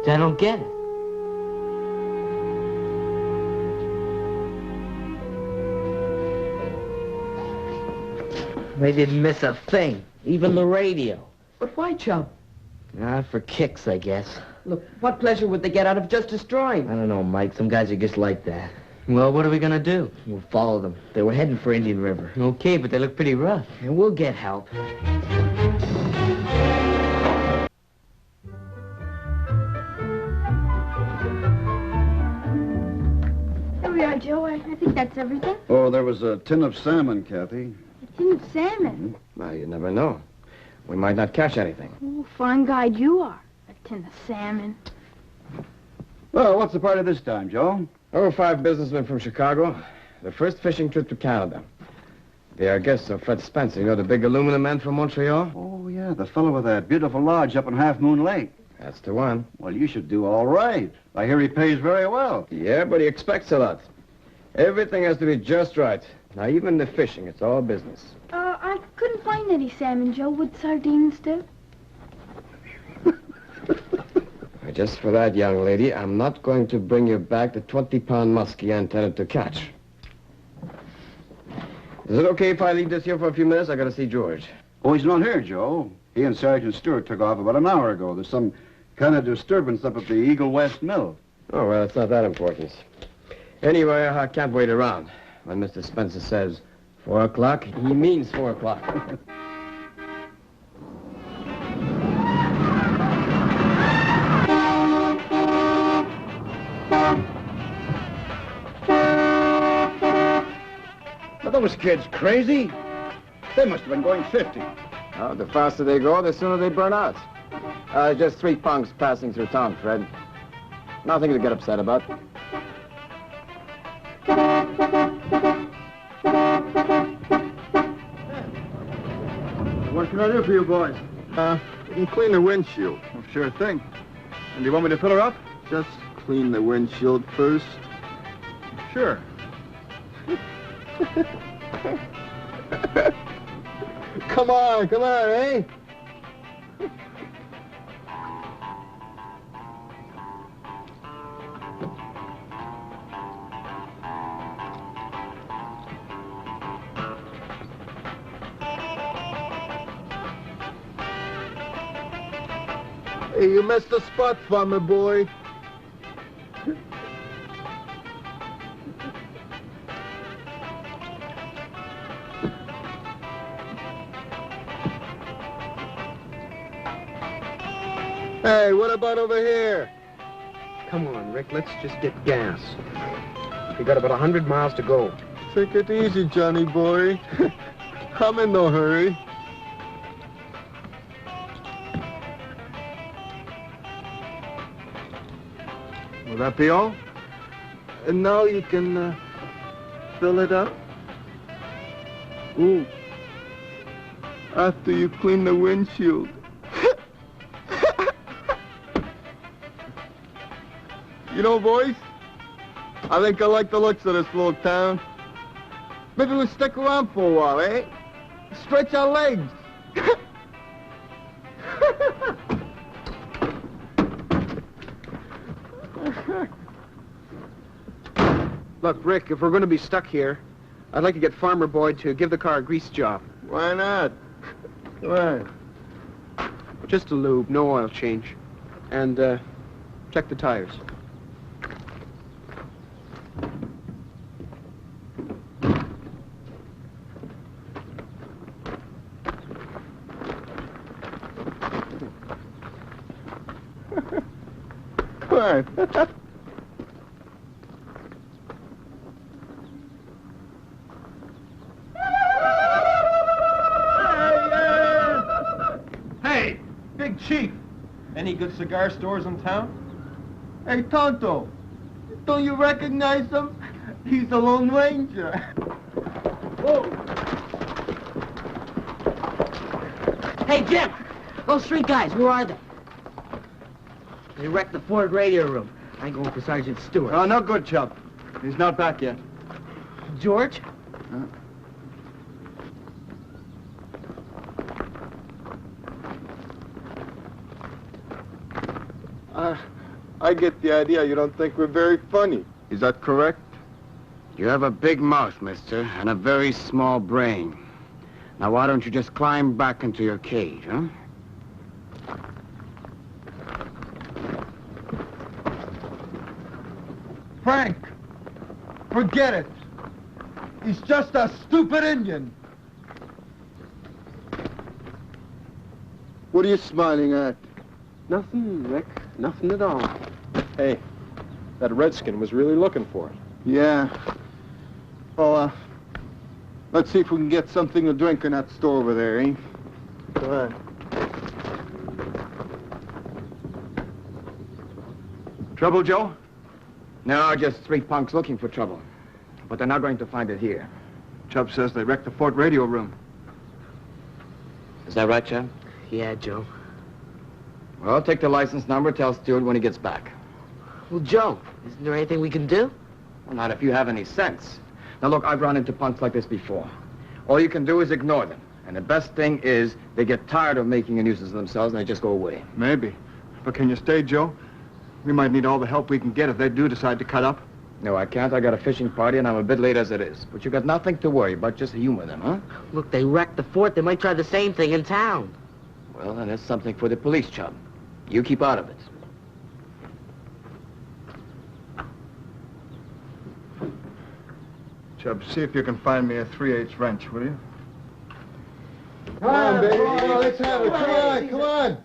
I don't get it. They didn't miss a thing, even the radio. But why, Chub? For kicks, I guess. Look, what pleasure would they get out of just destroying? I don't know, Mike. Some guys are just like that. Well, what are we gonna do? We'll follow them. They were heading for Indian River. Okay, but they look pretty rough. And we'll get help. There we are, Joe. I think that's everything. Oh, there was a tin of salmon, Kathy. A tin of salmon. Well, you never know. We might not catch anything. Oh, fine guide you are. A tin of salmon. Well, what's the party this time, Joe? Oh, 5 businessmen from Chicago. Their first fishing trip to Canada. They are guests of Fred Spencer, you know, the big aluminum man from Montreal? Oh, yeah, the fellow with that beautiful lodge up in Half Moon Lake. That's the one. Well, you should do all right. I hear he pays very well. Yeah, but he expects a lot. Everything has to be just right. Now, even the fishing, it's all business. I couldn't find any salmon, Joe. Would sardines do? Just for that, young lady, I'm not going to bring you back the 20-pound muskie I intended to catch. Is it okay if I leave this here for a few minutes? I gotta see George. Oh, he's not here, Joe. He and Sergeant Stewart took off about an hour ago. There's some kind of disturbance up at the Eagle West Mill. Oh, well, it's not that important. Anyway, I can't wait around. When Mr. Spencer says 4 o'clock, he means 4 o'clock. Are those kids crazy? They must have been going 50. Oh, the faster they go, the sooner they burn out. Just 3 punks passing through town, Fred. Nothing to get upset about. What can I do for you boys? You can clean the windshield. Oh, sure thing. And do you want me to fill her up? Just clean the windshield first. Sure. Come on, eh? Hey, you missed the spot, farmer boy. Hey, what about over here? Come on, Rick, let's just get gas. We got about 100 miles to go. Take it easy, Johnny boy. I'm in no hurry. Will that be all? And now you can fill it up. Ooh. After you clean the windshield. You know, boys, I think I like the looks of this little town. Maybe we'll stick around for a while, eh? Stretch our legs. Look, Rick, if we're going to be stuck here, I'd like to get Farmer Boyd to give the car a grease job. Why not? Come on. Just a lube, no oil change. And, check the tires. Come on. Hey, Big Chief, any good cigar stores in town? Hey, Tonto, don't you recognize him? He's the Lone Ranger. Whoa! Hey, Jim! Those 3 guys, where are they? They wrecked the Ford radio room. I'm going for Sergeant Stewart. Oh, no good, Chubb. He's not back yet. George? I get the idea you don't think we're very funny. Is that correct? You have a big mouth, mister, and a very small brain. Now, why don't you just climb back into your cage, huh? Frank, forget it. He's just a stupid Indian. What are you smiling at? Nothing, Rick. Nothing at all. Hey, that redskin was really looking for it. Yeah. Oh, let's see if we can get something to drink in that store over there, eh? Go ahead. Trouble, Joe? No, just 3 punks looking for trouble. But they're not going to find it here. Chubb says they wrecked the Fort radio room. Is that right, Chubb? Yeah, Joe. Well, take the license number, tell Stewart when he gets back. Well, Joe, isn't there anything we can do? Well, not if you have any sense. Now, look, I've run into punks like this before. All you can do is ignore them. And the best thing is they get tired of making a nuisance of themselves and they just go away. Maybe. But can you stay, Joe? We might need all the help we can get if they do decide to cut up. No, I can't. I got a fishing party and I'm a bit late as it is. But you got nothing to worry about. Just humor them, huh? Look, they wrecked the fort. They might try the same thing in town. Well, then that's something for the police, Chubb. You keep out of it. Chubb, see if you can find me a 3/8 wrench, will you? Come on, baby. Let's have it. Come on, come on.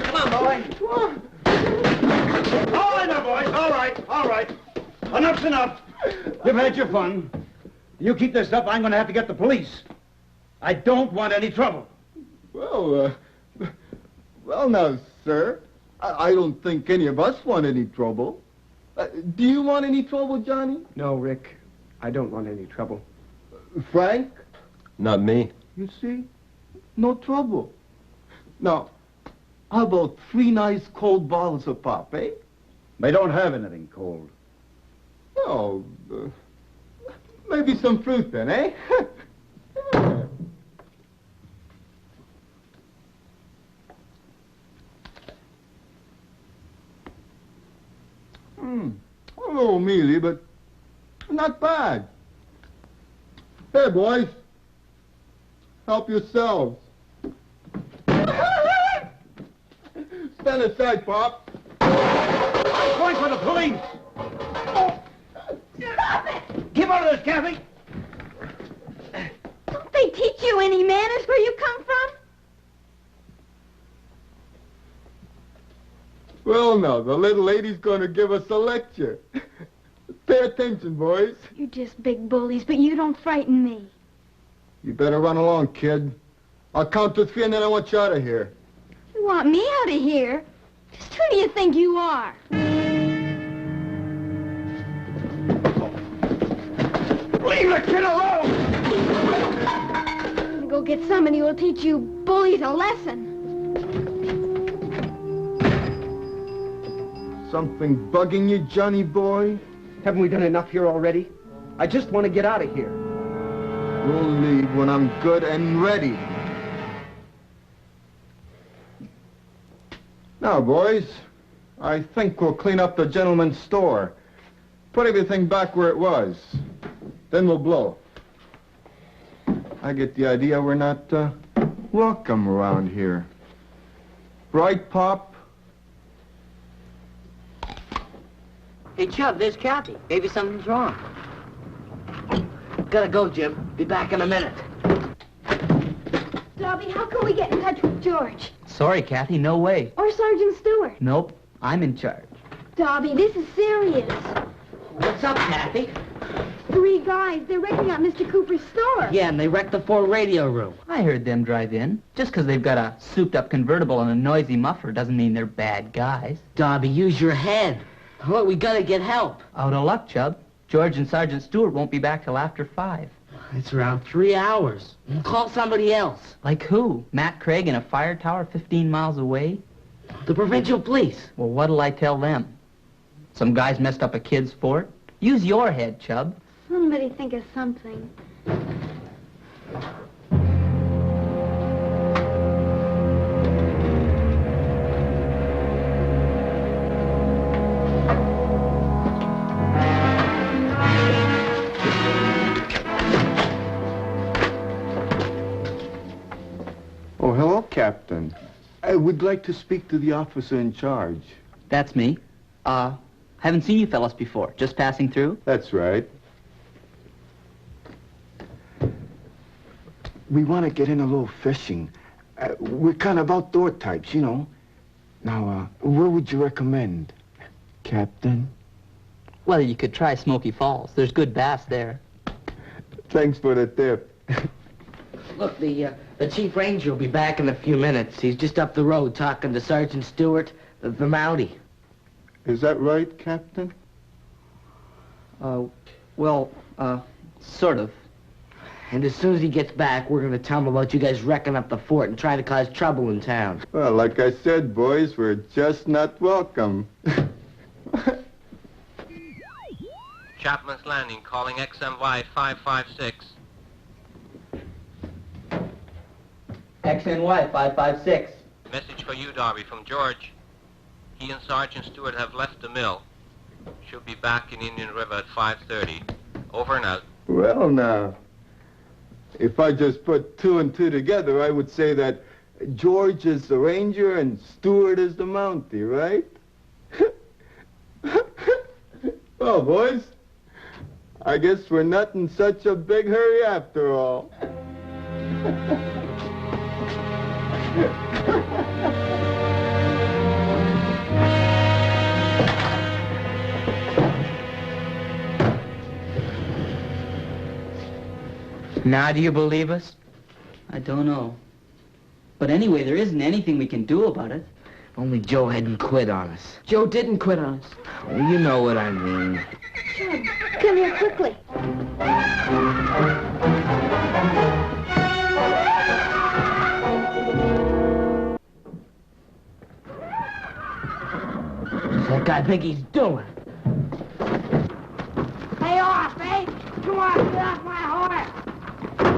Come on, boy. All right now, boys. All right. Enough's enough. You've had your fun. You keep this up, I'm going to have to get the police. I don't want any trouble. Well, now, sir, I don't think any of us want any trouble. Do you want any trouble, Johnny? No, Rick. I don't want any trouble. Frank? Not me. You see? No trouble. Now, how about 3 nice cold bottles of pop, eh? They don't have anything cold. Oh, maybe some fruit then, eh? Yeah. A little mealy, but not bad. Hey, boys. Help yourselves. Stand aside, Pop. I'm going for the police. Stop it! Keep out of this, Kathy. Don't they teach you any manners where you come from? Well, now, the little lady's going to give us a lecture. Pay attention, boys. You're just big bullies, but you don't frighten me. You better run along, kid. I'll count to 3 and then I want you out of here. You want me out of here? Just who do you think you are? Leave the kid alone! I'm gonna go get somebody who will teach you bullies a lesson. Something bugging you, Johnny boy? Haven't we done enough here already? I just want to get out of here. We'll leave when I'm good and ready. Now, boys, I think we'll clean up the gentleman's store. Put everything back where it was. Then we'll blow. I get the idea we're not welcome around here. Right, Pop? Hey, Chubb, there's Kathy. Maybe something's wrong. Gotta go, Jim. Be back in a minute. Dobby, how can we get in touch with George? Sorry, Kathy, no way. Or Sergeant Stewart? Nope, I'm in charge. Dobby, this is serious. What's up, Kathy? 3 guys, they're wrecking out Mr. Cooper's store. Yeah, and they wrecked the Ford radio room. I heard them drive in. Just because they've got a souped-up convertible and a noisy muffler doesn't mean they're bad guys. Dobby, use your head. Look, we gotta get help. Out of luck, Chubb. George and Sergeant Stewart won't be back till after 5. It's around 3 hours. Call somebody else. Like who? Matt Craig in a fire tower 15 miles away? The provincial police. Well, what'll I tell them? Some guys messed up a kid's fort? Use your head, Chubb. Somebody think of something. Oh, hello, Captain. I would like to speak to the officer in charge. That's me. Haven't seen you fellas before. Just passing through? That's right. We want to get in a little fishing. We're kind of outdoor types, you know. Now, where would you recommend, Captain? Well, you could try Smoky Falls. There's good bass there. Thanks for the tip. Look, the chief ranger will be back in a few minutes. He's just up the road talking to Sergeant Stewart, the Mountie. Is that right, Captain? Sort of. And as soon as he gets back, we're going to tell him about you guys wrecking up the fort and trying to cause trouble in town. Well, like I said, boys, we're just not welcome. Chapman's Landing, calling XMY 556. XNY 556. Message for you, Darby, from George. He and Sergeant Stewart have left the mill. Should be back in Indian River at 5:30. Over and out. Well, now, if I just put two and two together, I would say that George is the ranger and Stewart is the Mountie, right? Well, boys, I guess we're not in such a big hurry after all. Now, do you believe us? I don't know. But anyway, there isn't anything we can do about it. Only Joe hadn't quit on us. Joe didn't quit on us. Well, you know what I mean. John, come here quickly. What's that guy think he's doing? Hey, off, eh? Come on, get off my horse!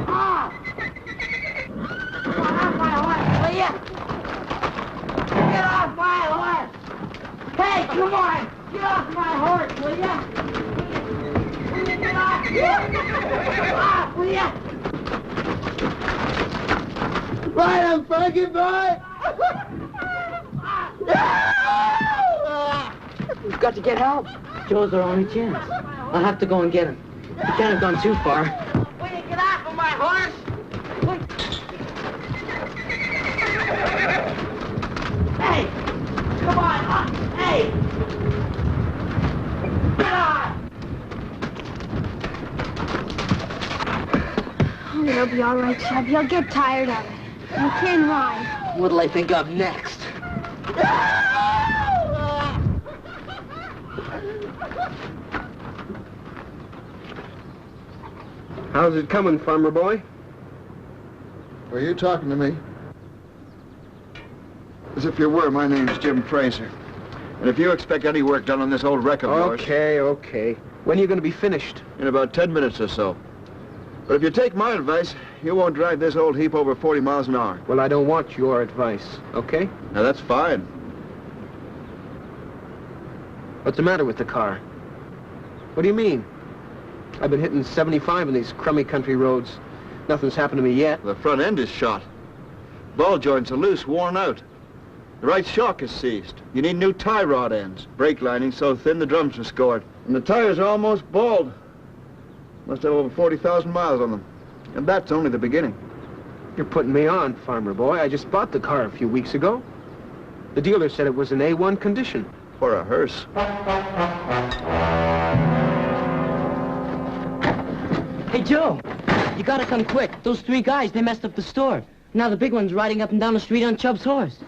Off! Come on, off my horse, will ya? Get off my horse! Hey, come on! Get off my horse, will ya? Will you get off? Off, will ya? Right on, Frankie boy! We've got to get help. Joe's our only chance. I'll have to go and get him. He can't have gone too far. Will you get off of my horse? Hey! Come on! Hey! Get on! Oh, he'll be all right, Chub. He'll get tired of it. He can ride. What'll I think of next? How's it coming, farmer boy? Were you talking to me? As if you were. My name's Jim Fraser. And if you expect any work done on this old wreck of yours... Okay. When are you going to be finished? In about 10 minutes or so. But if you take my advice, you won't drive this old heap over 40 miles an hour. Well, I don't want your advice, okay? Now, that's fine. What's the matter with the car? What do you mean? I've been hitting 75 on these crummy country roads. Nothing's happened to me yet. The front end is shot. Ball joints are loose, worn out. The right shock is seized. You need new tie rod ends. Brake lining so thin the drums were scored. And the tires are almost bald. Must have over 40,000 miles on them. And that's only the beginning. You're putting me on, farmer boy. I just bought the car a few weeks ago. The dealer said it was in A1 condition. For a hearse. Hey, Joe, you gotta come quick. Those three guys, they messed up the store. Now the big one's riding up and down the street on Chubb's horse.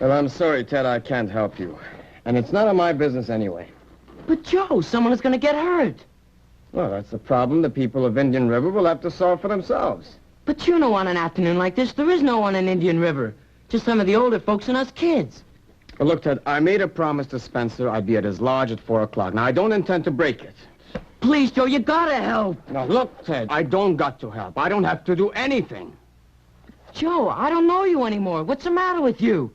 Well, I'm sorry, Ted, I can't help you. And it's none of my business anyway. But, Joe, someone is gonna get hurt. Well, that's the problem the people of Indian River will have to solve for themselves. But you know, on an afternoon like this, there is no one in Indian River. Just some of the older folks and us kids. Well, look, Ted, I made a promise to Spencer I'd be at his lodge at 4 o'clock. Now, I don't intend to break it. Please, Joe, you gotta help. Now, look, Ted, I don't got to help. I don't have to do anything. Joe, I don't know you anymore. What's the matter with you?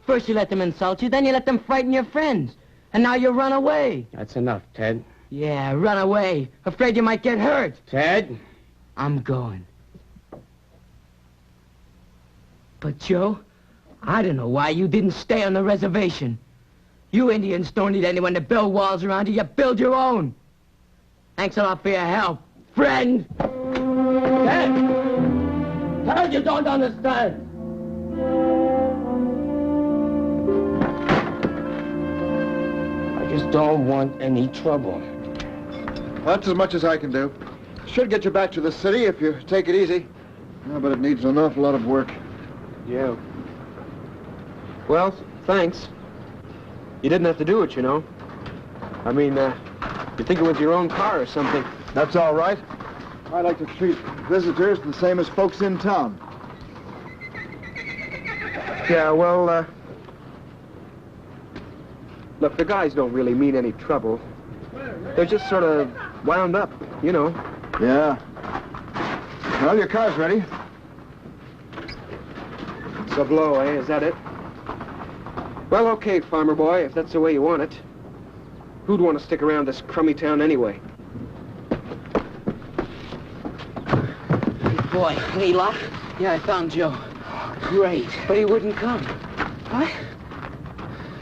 First you let them insult you, then you let them frighten your friends. And now you run away. That's enough, Ted. Yeah, run away. Afraid you might get hurt. Ted? I'm going. But, Joe, I don't know why you didn't stay on the reservation. You Indians don't need anyone to build walls around you. You build your own. Thanks a lot for your help, friend. Ted, you don't understand. I just don't want any trouble. That's as much as I can do. Should get you back to the city if you take it easy. Yeah, but it needs an awful lot of work. Yeah. Well, thanks. You didn't have to do it, you know. I mean, you'd think it was your own car or something. That's all right. I like to treat visitors the same as folks in town. Yeah, well, look, the guys don't really mean any trouble. They're just sort of wound up, you know. Yeah. Well, your car's ready. It's a blow, eh? Is that it? Well, okay, farmer boy, if that's the way you want it. Who'd want to stick around this crummy town anyway? Boy, any luck? Yeah, I found Joe. Great. But he wouldn't come. What?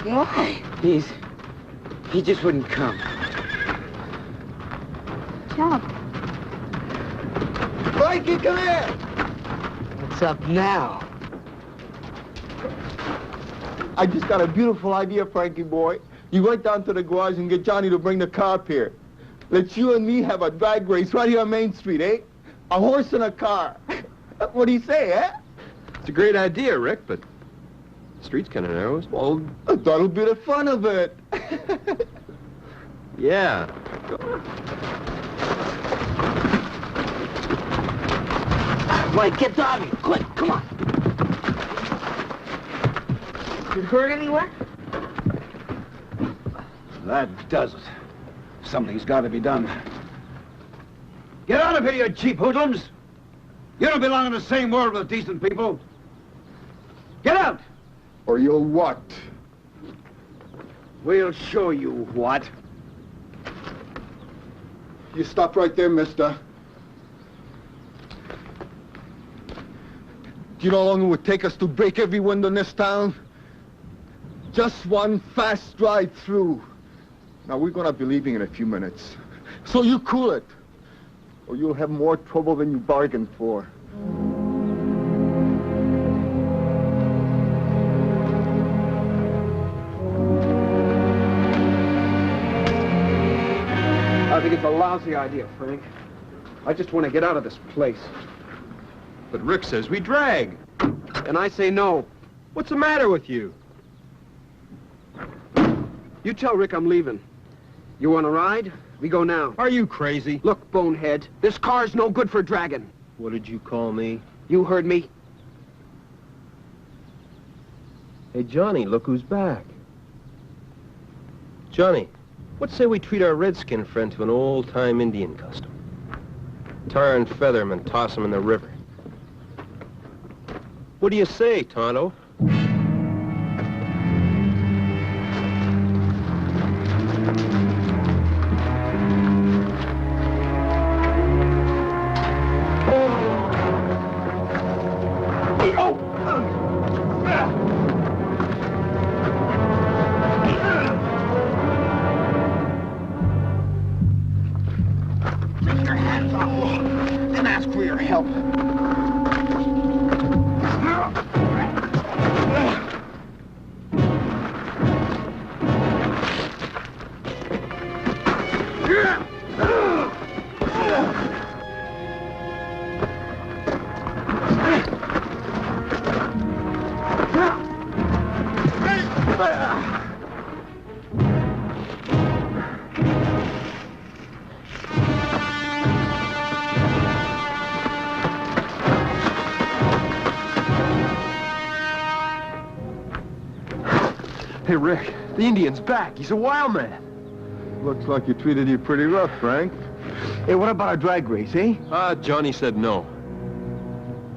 Why? He just wouldn't come. Joe. Frankie, come here! What's up now? I just got a beautiful idea, Frankie boy. You went down to the garage and get Johnny to bring the car up here. Let you and me have a drag race right here on Main Street, eh? A horse and a car. What do you say, eh? It's a great idea, Rick, but the street's kind of narrow. Well, that'll be the fun of it. Yeah. Wait, get Darby, quick, come on. You hurt anywhere? That does it. Something's got to be done. Get out of here, you cheap hoodlums! You don't belong in the same world with decent people. Get out! Or you'll what? We'll show you what. You stop right there, mister. Do you know how long it would take us to break every window in this town? Just one fast ride through. Now, we're gonna be leaving in a few minutes. So you cool it, or you'll have more trouble than you bargained for. I think it's a lousy idea, Frank. I just want to get out of this place. But Rick says we drag. And I say no. What's the matter with you? You tell Rick I'm leaving. You want to ride? We go now. Are you crazy? Look, bonehead, this car's no good for dragging. What did you call me? You heard me. Hey, Johnny, look who's back. Johnny, what say we treat our redskin friend to an old-time Indian custom? Tar and feather him and toss him in the river. What do you say, Tonto? Hey, Rick, the Indian's back. He's a wild man. Looks like he treated you pretty rough, Frank. Hey, what about a drag race, eh? Johnny said no.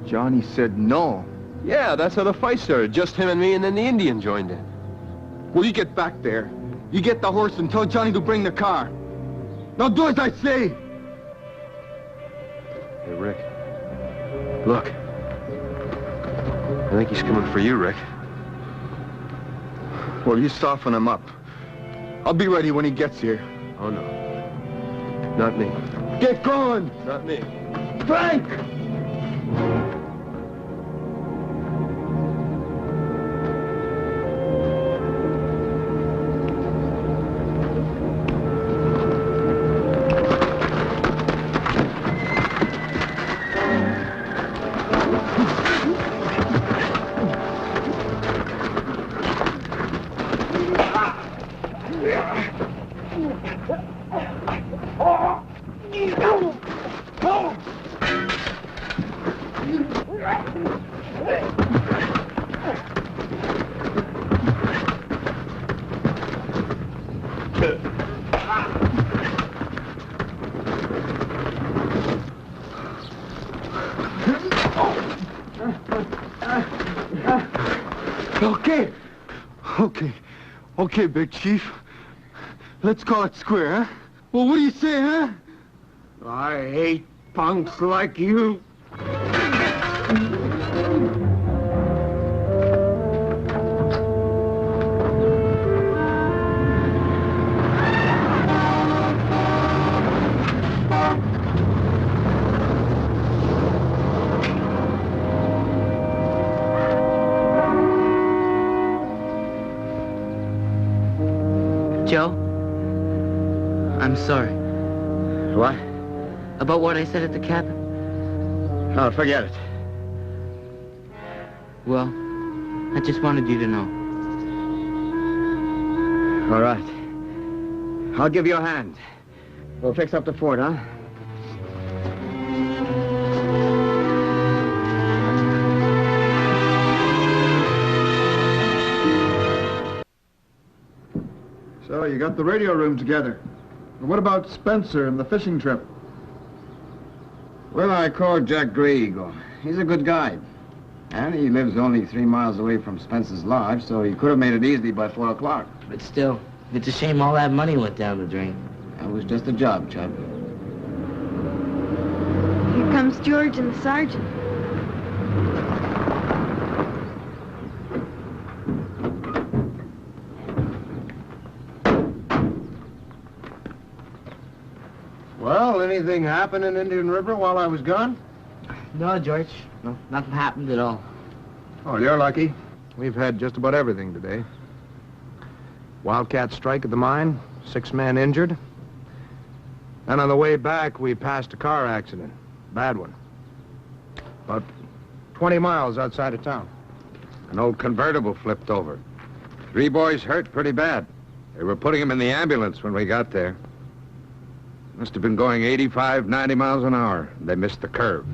Johnny said no. Yeah, that's how the fight started. Just him and me, and then the Indian joined in. Well, you get back there. You get the horse and tell Johnny to bring the car. Now do as I say. Hey, Rick. Look. I think he's coming for you, Rick. Well, you soften him up. I'll be ready when he gets here. Oh, no. Not me. Get going! Not me. Frank! Okay, Big Chief. Let's call it square, huh? Well, what do you say, huh? I hate punks like you. Joe, I'm sorry. What? About what I said at the cabin. Oh, forget it. Well, I just wanted you to know. All right. I'll give you a hand. We'll fix up the fort, huh? So, you got the radio room together. And what about Spencer and the fishing trip? Well, I called Jack Grey Eagle. He's a good guide. And he lives only 3 miles away from Spencer's lodge, so he could have made it easily by 4 o'clock. But still, it's a shame all that money went down the drain. That was just a job, Chub. Here comes George and the sergeant. Well, anything happen in Indian River while I was gone? No, George. No, nothing happened at all. Oh, you're lucky. We've had just about everything today. Wildcat strike at the mine, 6 men injured. And on the way back, we passed a car accident. Bad one. About 20 miles outside of town. An old convertible flipped over. 3 boys hurt pretty bad. They were putting him in the ambulance when we got there. Must have been going 85, 90 miles an hour. They missed the curve.